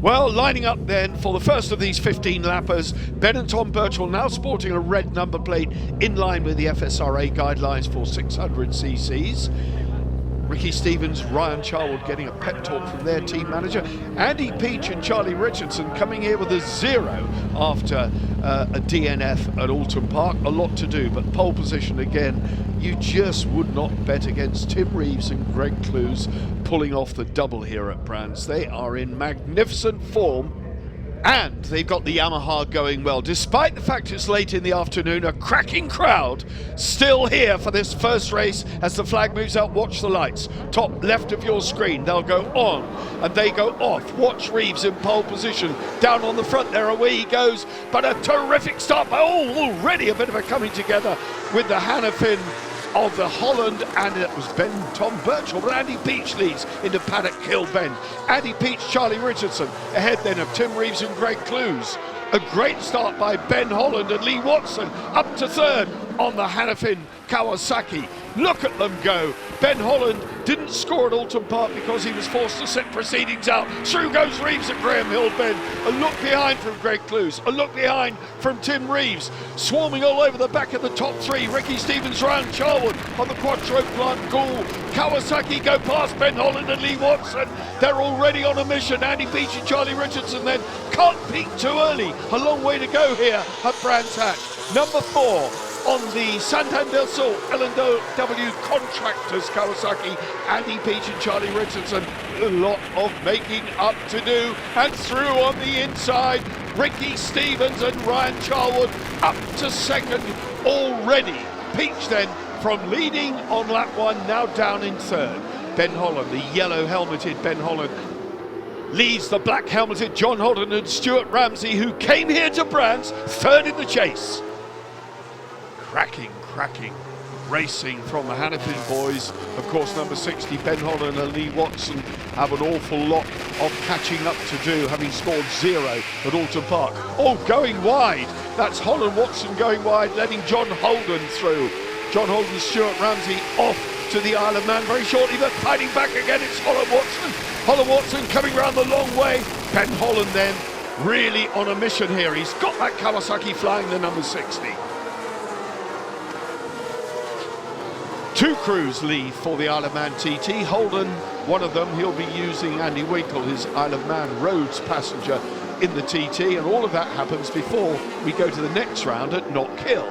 Well, lining up then for the first of these 15 lappers, Ben and Tom Birchall now sporting a red number plate in line with the FSRA guidelines for 600 cc's. Ricky Stevens, Ryan Charwood getting a pep talk from their team manager. Andy Peach and Charlie Richardson coming here with a 0 after a DNF at Alton Park. A lot to do, but pole position again. You just would not bet against Tim Reeves and Greg Clues pulling off the double here at Brands. They are in magnificent form. And they've got the Yamaha going well. Despite the fact it's late in the afternoon, a cracking crowd still here for this first race as the flag moves out. Watch the lights. Top left of your screen. They'll go on and they go off. Watch Reeves in pole position. Down on the front there, away he goes. But a terrific start. Oh, already a bit of a coming together with the Hannafin of the Holland, and it was Tom Birchall, but Andy Peach leads into Paddock Hill Bend. Andy Peach, Charlie Richardson, ahead then of Tim Reeves and Greg Clues. A great start by Ben Holland and Lee Watson, up to third on the Hannafin Kawasaki. Look at them go. Ben Holland didn't score at Alton Park because he was forced to sit proceedings out. Through goes Reeves at Graham Hill Bend. A look behind from Greg Clues. A look behind from Tim Reeves. Swarming all over the back of the top three. Ricky Stevens, Ryan Charwood on the Quattro Plant Gould. Kawasaki go past Ben Holland and Lee Watson. They're already on a mission. Andy Peach and Charlie Richardson then can't peak too early. A long way to go here at Brands Hatch. Number 4. On the Santander Sul L&W Contractors Kawasaki, Andy Peach and Charlie Richardson. A lot of making up to do, and through on the inside, Ricky Stevens and Ryan Charwood up to second already. Peach then from leading on lap 1, now down in third. Ben Holland, the yellow helmeted Ben Holland, leads the black helmeted John Holden and Stuart Ramsey, who came here to Brands third in the chase. Cracking racing from the Hannafin boys. Of course, number 60, Ben Holland and Lee Watson have an awful lot of catching up to do, having scored 0 at Alton Park. Oh, going wide. That's Holland Watson going wide, letting John Holden through. John Holden, Stuart Ramsey off to the Isle of Man very shortly, but fighting back again, it's Holland Watson. Holland Watson coming round the long way. Ben Holland then really on a mission here. He's got that Kawasaki flying the number 60. Two crews leave for the Isle of Man TT. Holden, one of them, he'll be using Andy Winkle, his Isle of Man Roads passenger, in the TT, and all of that happens before we go to the next round at Knock Hill.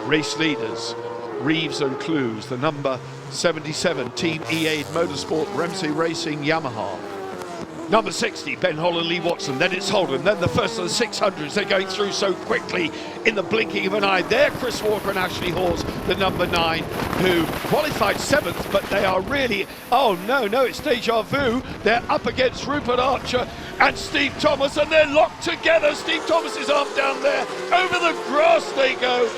Race leaders, Reeves and Clues, the number 77, Team EA Motorsport, Ramsey Racing, Yamaha. Number 60, Ben Holland, Lee Watson, then it's Holden, then the first of the 600s. They're going through so quickly in the blinking of an eye. There, Chris Walker and Ashley Hawes, the number 9, who qualified 7th, but they are really, oh no, it's deja vu. They're up against Rupert Archer and Steve Thomas, and they're locked together. Steve Thomas's arm down there, over the grass they go.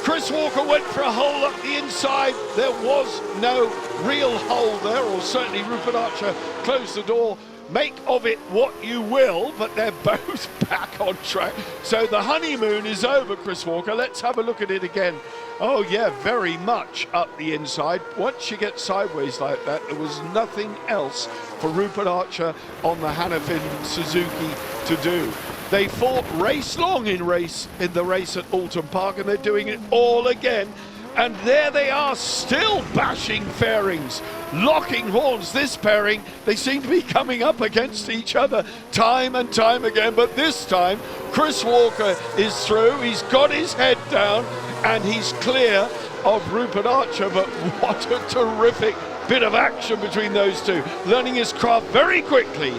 Chris Walker went for a hole up the inside. There was no real hole there, or certainly Rupert Archer closed the door. Make of it what you will, but they're both back on track. So the honeymoon is over, Chris Walker. Let's have a look at it again. Oh yeah, very much up the inside. Once you get sideways like that, there was nothing else for Rupert Archer on the Hannafin Suzuki to do. They fought race long in the race at Alton Park, and they're doing it all again. And there they are, still bashing fairings, locking horns. This pairing, they seem to be coming up against each other time and time again, but this time Chris Walker is through. He's got his head down and he's clear of Rupert Archer, but what a terrific bit of action between those two. Learning his craft very quickly.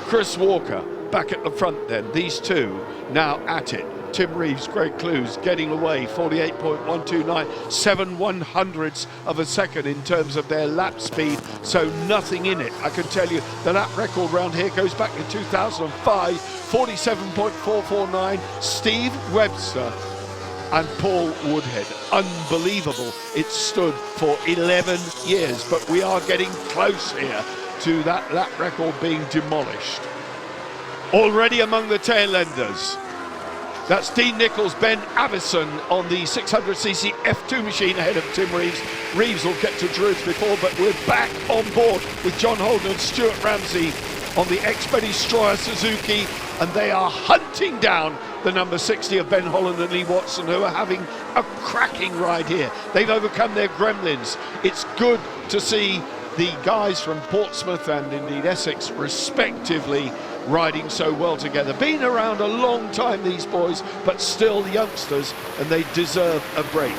Chris Walker back at the front then, these two now at it. Tim Reeves, Greg Clues getting away, 48.129, 7/100ths of a second in terms of their lap speed, so nothing in it. I can tell you the lap record round here goes back to 2005, 47.449. Steve Webster and Paul Woodhead, unbelievable. It stood for 11 years, but we are getting close here to that lap record being demolished. Already among the tail enders, that's Dean Nichols, Ben Avison on the 600cc F2 machine ahead of Tim Reeves. Reeves will get to Druids before, but we're back on board with John Holden and Stuart Ramsey on the ex-Benny Stroyer Suzuki, and they are hunting down the number 60 of Ben Holland and Lee Watson, who are having a cracking ride here. They've overcome their gremlins. It's good to see the guys from Portsmouth and indeed Essex respectively riding so well together. Been around a long time, these boys, but still youngsters, and they deserve a break.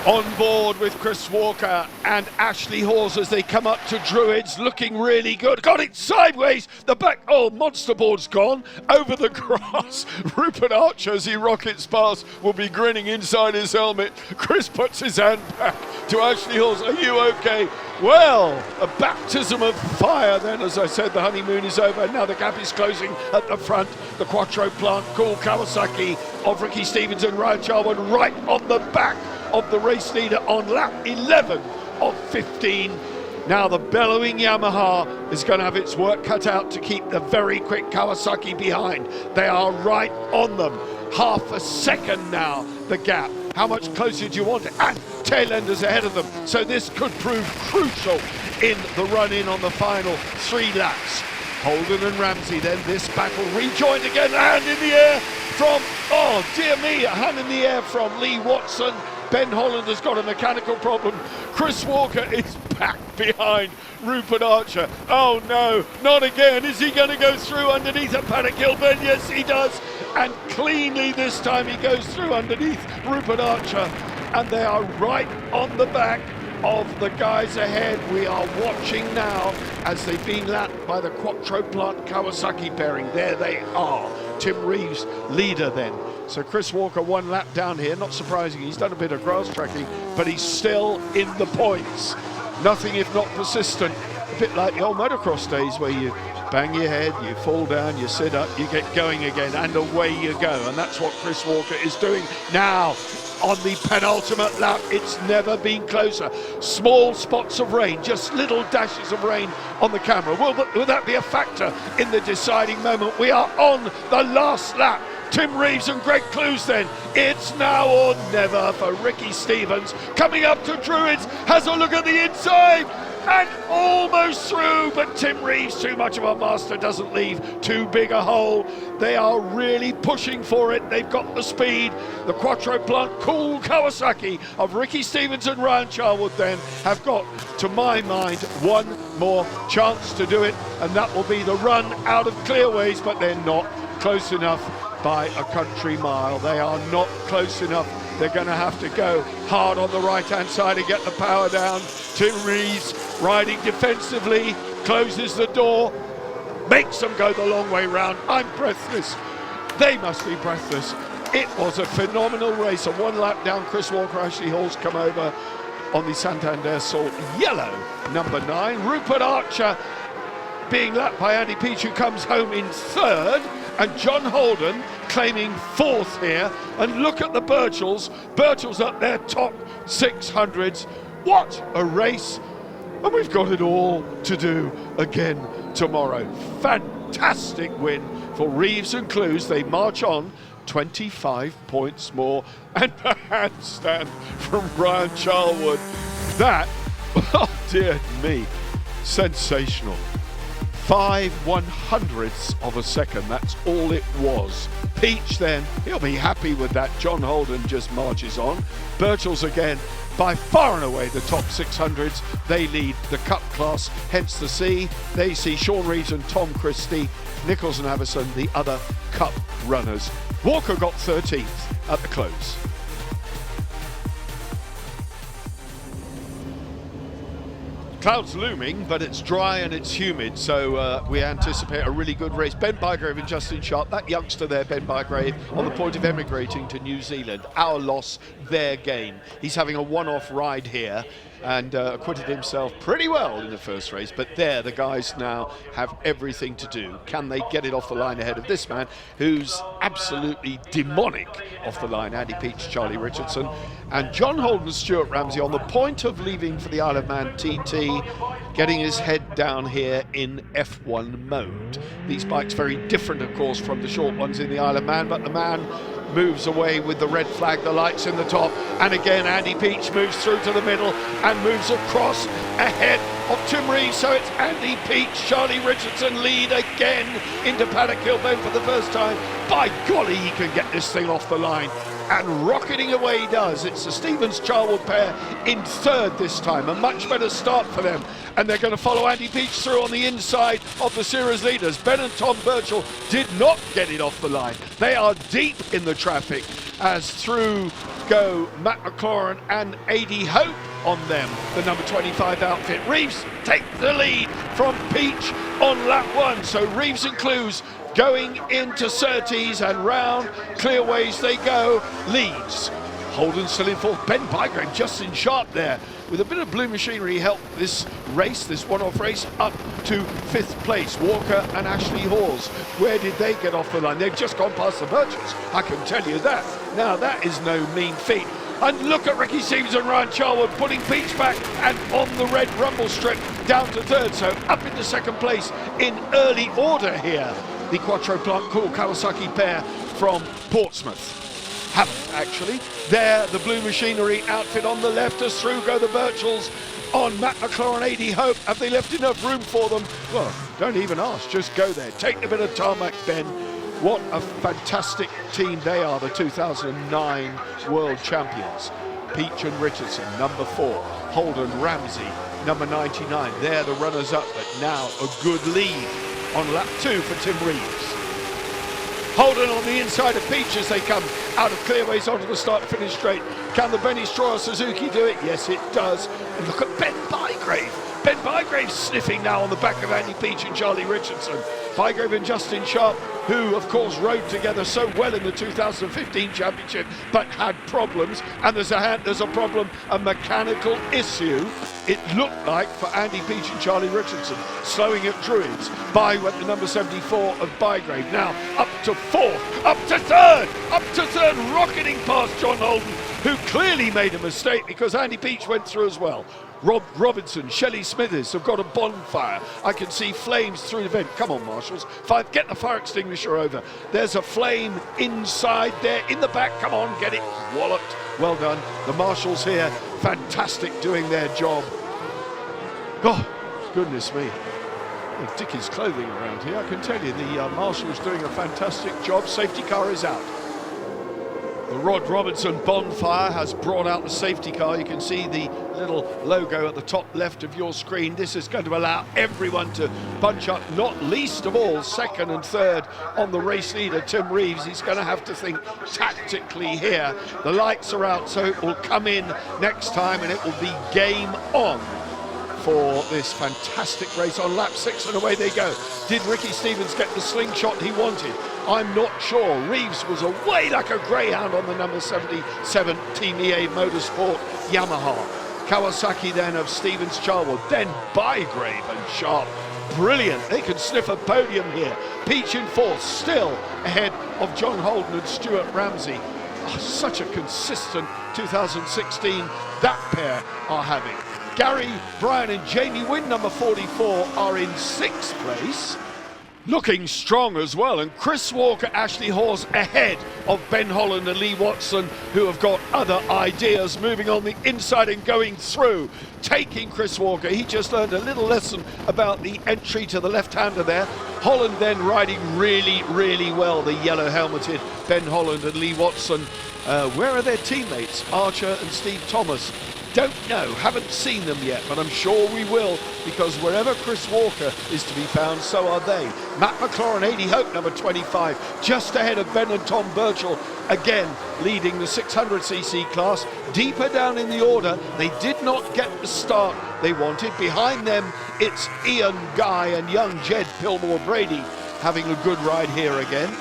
On board with Chris Walker and Ashley Hawes as they come up to Druids, looking really good. Got it sideways, the back, oh, monster board's gone, over the grass. Rupert Archer, as he rockets past, will be grinning inside his helmet. Chris puts his hand back to Ashley Hawes. Are you okay? Well, a baptism of fire then. As I said, the honeymoon is over. Now the gap is closing at the front. The Quattro Plant, cool Kawasaki of Ricky Stevens and Ryan Charwood right on the back of the race leader on lap 11 of 15. Now the bellowing Yamaha is going to have its work cut out to keep the very quick Kawasaki behind. They are right on them. Half a second now, the gap. How much closer do you want it? And tail enders ahead of them. So this could prove crucial in the run-in on the final 3 laps. Holden and Ramsey then, this battle rejoined again, hand in the air from, oh dear me, a hand in the air from Lee Watson. Ben Holland has got a mechanical problem. Chris Walker is back behind Rupert Archer. Oh no, not again. Is he going to go through underneath a paddock hill bend? Yes, he does. And cleanly this time he goes through underneath Rupert Archer. And they are right on the back of the guys ahead. We are watching now as they've been lapped by the Quattro Plant Kawasaki pairing. There they are. Tim Reeves, leader then. So Chris Walker 1 lap down here, not surprising, he's done a bit of grass tracking, but he's still in the points. Nothing if not persistent, a bit like the old motocross days where you bang your head, you fall down, you sit up, you get going again, and away you go. And that's what Chris Walker is doing now. On the penultimate lap, it's never been closer. Small spots of rain, just little dashes of rain on the camera. Will that be a factor in the deciding moment? We are on the last lap. Tim Reeves and Greg Clues then. It's now or never for Ricky Stevens. Coming up to Druids, has a look at the inside and almost through, but Tim Reeves, too much of a master, doesn't leave too big a hole. They are really pushing for it. They've got the speed. The Quattro Plant cool Kawasaki of Ricky Stevens and Ryan Charwood then have got, to my mind, one more chance to do it, and that will be the run out of Clearways, but they're not close enough by a country mile. They are not close enough. They're going to have to go hard on the right-hand side to get the power down. Tim Reeves riding defensively, closes the door, makes them go the long way round. I'm breathless. They must be breathless. It was a phenomenal race. And 1 lap down, Chris Walker, Ashley Hall's come over on the Santander Salt yellow number 9. Rupert Archer being lapped by Andy Peach, who comes home in 3rd, and John Holden claiming 4th here. And look at the Birchells. Birchells up there, top 600s. What a race. And we've got it all to do again tomorrow. Fantastic win for Reeves and Clues. They march on 25 points more. And a handstand from Ryan Charwood. That, oh dear me, sensational. 5/100ths of a second, that's all it was. Peach then, he'll be happy with that. John Holden just marches on. Birchells again, by far and away the top 600s. They lead the Cup class, hence the C. They see Sean Reeves and Tom Christie, Nichols and Avison, the other Cup runners. Walker got 13th at the close. Clouds looming, but it's dry and it's humid, so we anticipate a really good race. Ben Bygrave and Justin Sharp, that youngster there, Ben Bygrave, on the point of emigrating to New Zealand. Our loss, their gain. He's having a one-off ride here and acquitted himself pretty well in the first race, but there the guys now have everything to do. Can they get it off the line ahead of this man who's absolutely demonic off the line? Andy Peach, Charlie Richardson, and John Holden, Stuart Ramsey on the point of leaving for the Isle of Man TT, getting his head down here in F1 mode. These bikes very different, of course, from the short ones in the Isle of Man, but the man moves away with the red flag, the lights in the top, and again Andy Peach moves through to the middle and moves across ahead of Tim Reeves. So it's Andy Peach, Charlie Richardson lead again into Paddock Hill Bend for the first time. By golly, he can get this thing off the line, and rocketing away he does. It's the Stevens-Charwood pair in third this time, a much better start for them, and they're going to follow Andy Peach through on the inside of the series leaders. Ben and Tom Birchall did not get it off the line. They are deep in the traffic as through go Matt McLaurin and AD Hope on them, the number 25 outfit. Reeves take the lead from Peach on lap 1, so Reeves and Clues going into Surtees, and round Clearways they go. Leads. Holden still in fourth. Ben Bygrave just in sharp there with a bit of Blue Machinery help this race, this one-off race, up to 5th place. Walker and Ashley Hawes, where did they get off the line? They've just gone past the Birchells, I can tell you that. Now that is no mean feat. And look at Ricky Stevens and Ryan Charwood putting Peach back and on the red rumble strip down to third, so up into second place in early order here. The Quattro Plant Cool Kawasaki pair from Portsmouth. Haven't actually. There, the Blue Machinery outfit on the left as through go the Birchells on Matt McLaurin, AD Hope. Have they left enough room for them? Well, don't even ask, just go there. Take a bit of tarmac, Ben. What a fantastic team they are, the 2009 World Champions. Peach and Richardson, number 4. Holden, Ramsey, number 99. They're the runners-up, but now a good lead on lap 2 for Tim Reeves. Holden on the inside of Peach as they come out of Clearways onto the start-finish straight. Can the Benny Straw Suzuki do it? Yes, it does. And look at Ben Bygrave. Ben Bygrave sniffing now on the back of Andy Peach and Charlie Richardson. Bygrave and Justin Sharp, who of course rode together so well in the 2015 championship, but had problems. And there's a problem, a mechanical issue, it looked like, for Andy Peach and Charlie Richardson, slowing at Druids. By went the number 74 of Bygrave. Now up to 4th, up to 3rd, rocketing past John Holden, who clearly made a mistake because Andy Peach went through as well. Rob Robinson, Shelley Smithers have got a bonfire. I can see flames through the vent. Come on, marshals. Get the fire extinguisher over. There's a flame inside there, in the back. Come on, get it. Walloped. Well done. The marshals here, fantastic, doing their job. Oh, goodness me. Dickie's clothing around here. I can tell you, the marshals doing a fantastic job. Safety car is out. The Rod Robinson bonfire has brought out the safety car. You can see the little logo at the top left of your screen. This is going to allow everyone to bunch up, not least of all 2nd and 3rd on the race leader, Tim Reeves. He's going to have to think tactically here. The lights are out, so it will come in next time and it will be game on for this fantastic race on lap 6, and away they go. Did Ricky Stevens get the slingshot he wanted? I'm not sure. Reeves was away like a greyhound on the number 77 Team EA Motorsport Yamaha. Kawasaki then of Stevens Charwood, then Bygrave and Sharp. Brilliant, they can sniff a podium here. Peach in 4th, still ahead of John Holden and Stuart Ramsey. Oh, such a consistent 2016 that pair are having. Gary Bryan and Jamie Wynn, number 44, are in 6th place. Looking strong as well, and Chris Walker, Ashley Hawes ahead of Ben Holland and Lee Watson, who have got other ideas, moving on the inside and going through, taking Chris Walker. He just learned a little lesson about the entry to the left-hander there. Holland then riding really, really well, the yellow-helmeted Ben Holland and Lee Watson. Where are their teammates, Archer and Steve Thomas? Don't know, haven't seen them yet, but I'm sure we will, because wherever Chris Walker is to be found, so are they. Matt McLaurin, AD Hope, number 25, just ahead of Ben and Tom Birchall, again leading the 600cc class. Deeper down in the order, they did not get the start they wanted. Behind them, it's Ian Guy and young Jed Pillmore Brady having a good ride here again.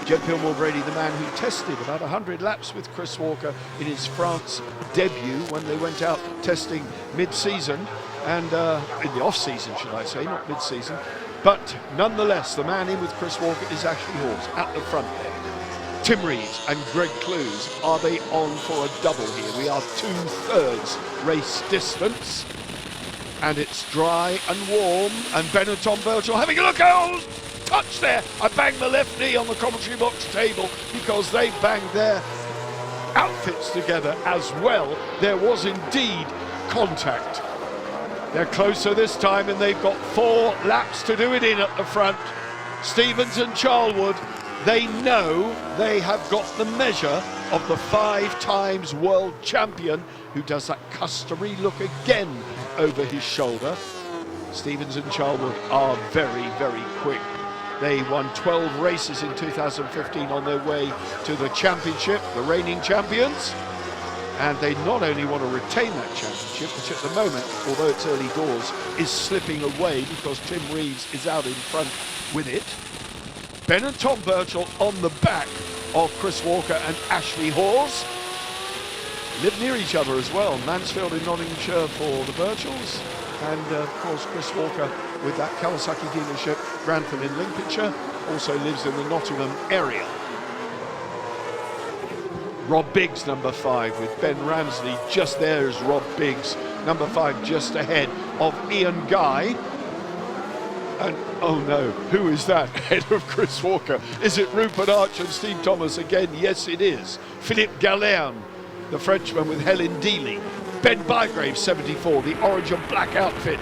Jed Pillmore Brady, the man who tested about 100 laps with Chris Walker in his France debut when they went out testing mid-season, and in the off-season, should I say, not mid-season. But nonetheless, the man in with Chris Walker is Ashley Hawes at the front there. Tim Reeves and Greg Clues, are they on for a double here? We are 2/3 race distance, and it's dry and warm, and Ben and Tom Birchall having a look out. touch there. I banged the left knee on the commentary box table because they banged their outfits together as well. There was indeed contact. They're closer this time, and they've got 4 laps to do it in at the front. Stevens and Charlwood, they know they have got the measure of the 5 times world champion who does that customary look again over his shoulder. Stevens and Charlwood are very, very quick. They won 12 races in 2015 on their way to the championship, the reigning champions. And they not only want to retain that championship, which at the moment, although it's early doors, is slipping away because Tim Reeves is out in front with it. Ben and Tom Birchall on the back of Chris Walker and Ashley Hawes. Live near each other as well. Mansfield in Nottinghamshire for the Birchalls. And of course, Chris Walker with that Kawasaki dealership, Grantham in Lincolnshire, also lives in the Nottingham area. Rob Biggs, number 5, with Ben Ramsley just there is Rob Biggs, number 5, just ahead of Ian Guy. And oh no, who is that ahead of Chris Walker? Is it Rupert Arch and Steve Thomas again? Yes, it is. Philippe Galerne, the Frenchman with Helen Dealey. Ben Bygrave, 74, the orange and black outfit,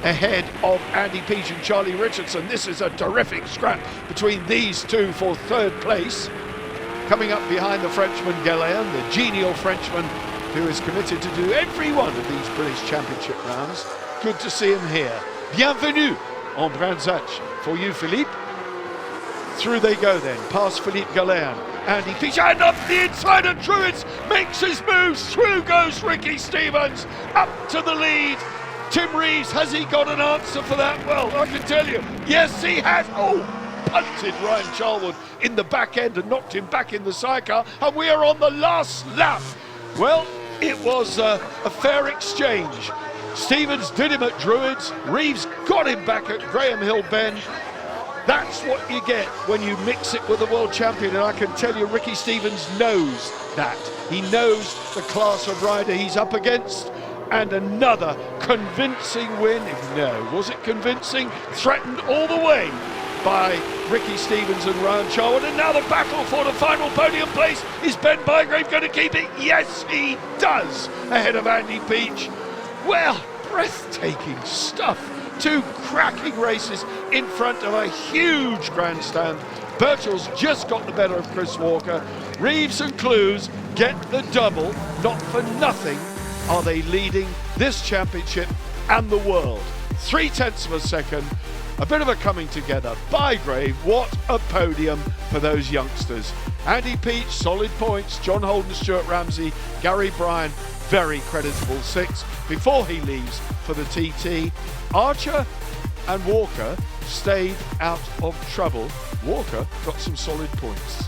ahead of Andy Peach and Charlie Richardson. This is a terrific scrap between these two for 3rd place. Coming up behind the Frenchman Galerne, the genial Frenchman who is committed to do every one of these British Championship rounds. Good to see him here. Bienvenue en Branzach for you, Philippe. Through they go then, past Philippe Galerne. Andy Peach, and up the inside, and Truitt makes his moves. Through goes Ricky Stevens, up to the lead. Tim Reeves, has he got an answer for that? Well, I can tell you, yes he has. Oh, punted Ryan Charlwood in the back end and knocked him back in the sidecar, and we are on the last lap. Well, it was a fair exchange. Stevens did him at Druids, Reeves got him back at Graham Hill Bend. That's what you get when you mix it with a world champion, and I can tell you Ricky Stevens knows that. He knows the class of rider he's up against, and another convincing win. No, was it convincing? Threatened all the way by Ricky Stevens and Ryan Charlwood, and now the battle for the final podium place. Is Ben Bygrave going to keep it? Yes, he does, ahead of Andy Peach. Well, breathtaking stuff. 2 cracking races in front of a huge grandstand. Birchall's just got the better of Chris Walker. Reeves and Clues get the double. Not for nothing are they leading this championship and the world. 0.3 of a second. A bit of a coming together. Bygrave, what a podium for those youngsters. Andy Peach, solid points. John Holden, Stuart Ramsey, Gary Bryan, very creditable 6 before he leaves for the TT. Archer and Walker stayed out of trouble. Walker got some solid points.